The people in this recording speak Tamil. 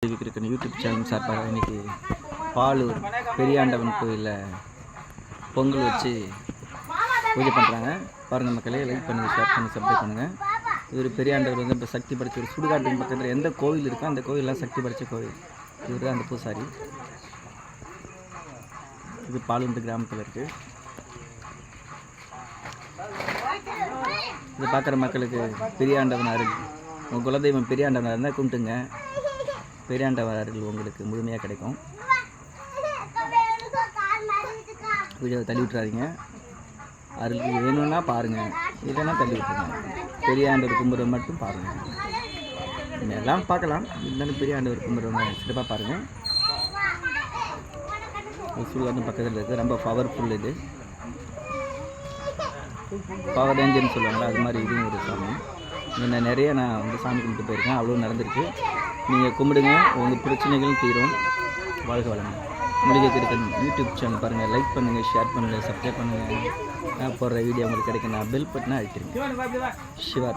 இருக்கிற யூடியூப் சேனல் சார்பாக இன்றைக்கி பாலூர் பெரியாண்டவன் கோயிலில் பொங்கல் வச்சு பூஜை பண்ணுறாங்க. பாருங்கள் மக்களே, லைக் பண்ணுங்கள், ஷேர் பண்ணி சப்ஸ்கிரைப் பண்ணுங்கள். இவர் பெரியாண்டவர் வந்து இப்போ சக்தி படைச்ச ஒரு சுடுகாட்டுக்கு பக்கத்தில் எந்த கோவில் இருக்கோ அந்த கோயிலெலாம் சக்தி படைத்த கோவில். இவர் தான் அந்த பூசாரி. இது பாலூர் கிராமத்தில் இருக்குது. இது பார்க்குற மக்களுக்கு பெரியாண்டவன் அருள், உங்கள் குலதெய்வம் பெரியாண்டவனாக இருந்தால் கும்பிட்டுங்க. பெரியாண்டவன் அருள் உங்களுக்கு முழுமையாக கிடைக்கும். வீடியோவை தள்ளி விட்டுறாதீங்க. அருள் வேணும்னா பாருங்கள், இல்லைன்னா தள்ளி விட்டுருங்க. பெரியாண்டவர் கும்பிட்றது மட்டும் பாருங்கள். எல்லாம் பார்க்கலாம், இருந்தாலும் பெரியாண்டவர் கும்பிட்றவங்க சிறப்பாக பாருங்கள். சுடுகாட்டு பக்கத்தில் இருக்குது. ரொம்ப பவர்ஃபுல். இது பவர் ரேஞ்சர்னு சொல்லுவாங்களா, அது மாதிரி இதுவும் ஒரு சாமி. இங்கே நிறைய நான் வந்து சாமி கும்பிட்டு போயிருக்கேன். அவ்வளோ நடந்திருக்கு. நீங்கள் கும்பிடுங்க, உங்கள் பிரச்சனைகளும் தீரும். வாழ்க வளங்க. முடிக்க கிடைக்க யூடியூப் சேனல் பாருங்கள், லைக் பண்ணுங்கள், ஷேர் பண்ணுங்கள், சப்ஸ்கிரைப் பண்ணுங்கள். நான் போடுற வீடியோ உங்களுக்கு கிடைக்கும். நான் பெல் பட்டனை அழுத்திடுங்க. சிவா.